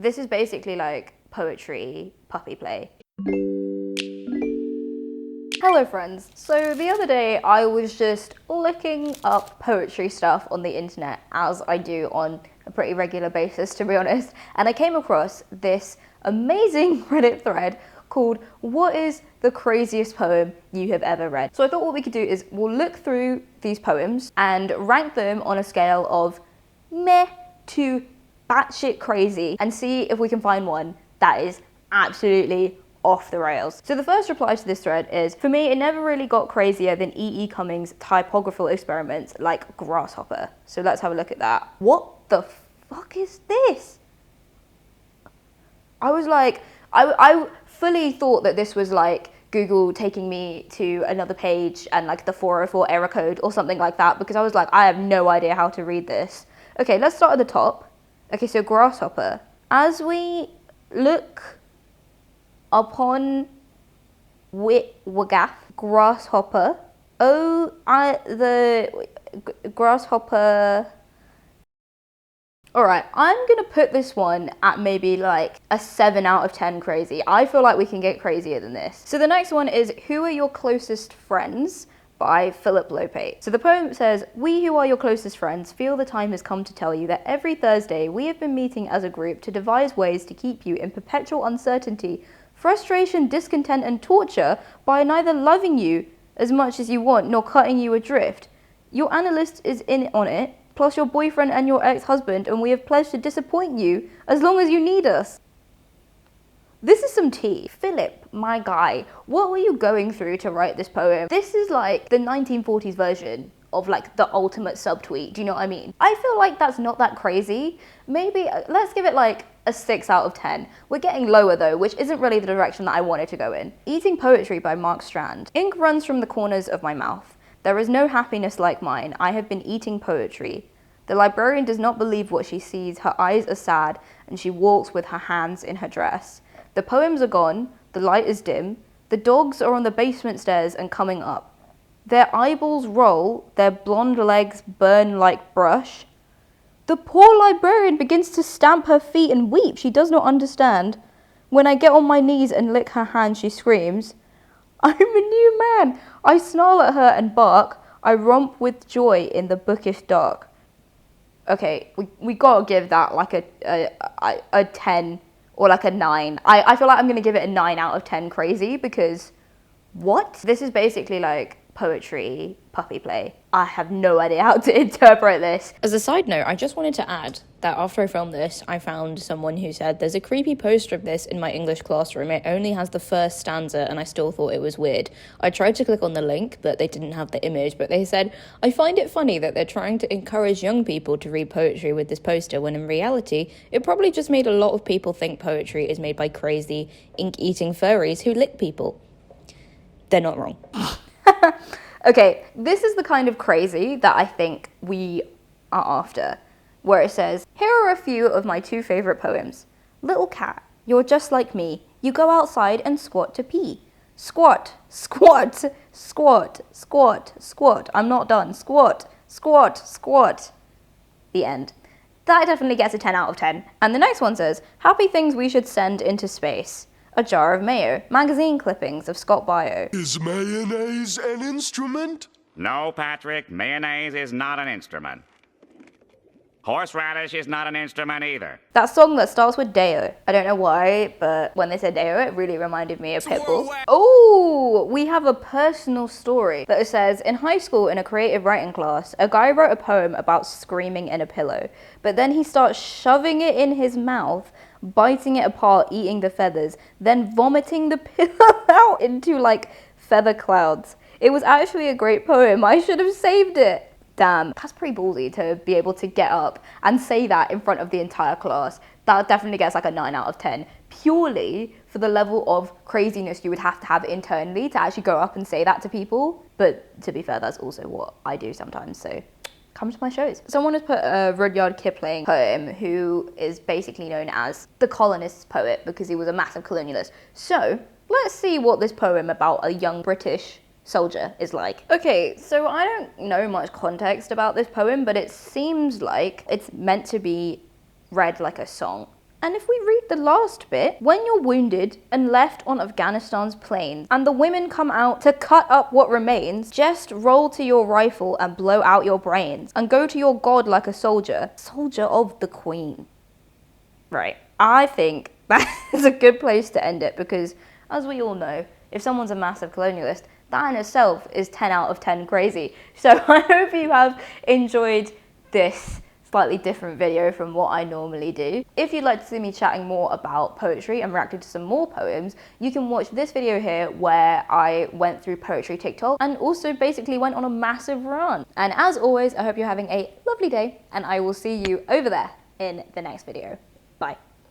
This is basically like poetry, puppy play. Hello friends. So the other day I was just looking up poetry stuff on the internet, as I do on a pretty regular basis, to be honest, and I came across this amazing Reddit thread called "What is the craziest poem you have ever read?" So I thought what we could do is we'll look through these poems and rank them on a scale of meh to batshit crazy and see if we can find one that is absolutely off the rails. So the first reply to this thread is, for me, it never really got crazier than E.E. Cummings' typographical experiments like Grasshopper. So let's have a look at that. What the fuck is this? I was like, I fully thought that this was like Google taking me to another page and like the 404 error code or something like that, because I was like, I have no idea how to read this. Okay, let's start at the top. Okay, so Grasshopper. As we look upon Wagath, Grasshopper. The Grasshopper. Alright, I'm gonna put this one at maybe like a 7 out of 10 crazy. I feel like we can get crazier than this. So the next one is Who Are Your Closest Friends? By Philip Lope. So the poem says, we who are your closest friends feel the time has come to tell you that every Thursday we have been meeting as a group to devise ways to keep you in perpetual uncertainty, frustration, discontent, and torture by neither loving you as much as you want nor cutting you adrift. Your analyst is in on it, plus your boyfriend and your ex-husband, and we have pledged to disappoint you as long as you need us. This is some tea. Philip, my guy, what were you going through to write this poem? This is like the 1940s version of like the ultimate subtweet, do you know what I mean? I feel like that's not that crazy. Maybe, let's give it like a 6 out of 10. We're getting lower though, which isn't really the direction that I wanted to go in. Eating Poetry by Mark Strand. Ink runs from the corners of my mouth. There is no happiness like mine. I have been eating poetry. The librarian does not believe what she sees. Her eyes are sad, and she walks with her hands in her dress. The poems are gone, the light is dim, the dogs are on the basement stairs and coming up. Their eyeballs roll, their blonde legs burn like brush. The poor librarian begins to stamp her feet and weep. She does not understand. When I get on my knees and lick her hand, she screams, I'm a new man. I snarl at her and bark. I romp with joy in the bookish dark. Okay, we gotta give that like a 10 or like a 9. I feel like I'm gonna give it a 9 out of 10 crazy, because what? This is basically like poetry, puppy play. I have no idea how to interpret this. As a side note, I just wanted to add that after I filmed this, I found someone who said there's a creepy poster of this in my English classroom. It only has the first stanza and I still thought it was weird. I tried to click on the link, but they didn't have the image, but they said, I find it funny that they're trying to encourage young people to read poetry with this poster, when in reality, it probably just made a lot of people think poetry is made by crazy, ink-eating furries who lick people. They're not wrong. Okay, this is the kind of crazy that I think we are after, where it says, here are a few of my 2 favorite poems. Little cat, you're just like me. You go outside and squat to pee. Squat, squat, squat, squat, squat. I'm not done. Squat, squat, squat. The end. That definitely gets a 10 out of 10. And the next one says, happy things we should send into space. A jar of mayo, magazine clippings of Scott Bio. Is mayonnaise an instrument? No, Patrick, mayonnaise is not an instrument. Horseradish is not an instrument either. That song that starts with Deo. I don't know why, but when they said Deo, it really reminded me of Pitbull. Oh, we have a personal story that says, in high school in a creative writing class, a guy wrote a poem about screaming in a pillow, but then he starts shoving it in his mouth, biting it apart, eating the feathers, then vomiting the pillow out into like feather clouds. It was actually a great poem. I should have saved it. Damn, that's pretty ballsy to be able to get up and say that in front of the entire class. That definitely gets like a 9 out of 10, purely for the level of craziness you would have to have internally to actually go up and say that to people. But to be fair, that's also what I do sometimes, so come to my shows. Someone has put a Rudyard Kipling poem, who is basically known as the colonist's poet because he was a massive colonialist. So let's see what this poem about a young British soldier is like. Okay, so I don't know much context about this poem, but it seems like it's meant to be read like a song. And if we read the last bit, when you're wounded and left on Afghanistan's plains, and the women come out to cut up what remains, just roll to your rifle and blow out your brains, and go to your god like a soldier of the Queen. Right, I think that is a good place to end it, because as we all know, if someone's a massive colonialist, that in itself is 10 out of 10 crazy. So I hope you have enjoyed this slightly different video from what I normally do. If you'd like to see me chatting more about poetry and reacting to some more poems, you can watch this video here where I went through poetry TikTok and also basically went on a massive run. And as always, I hope you're having a lovely day, and I will see you over there in the next video. Bye.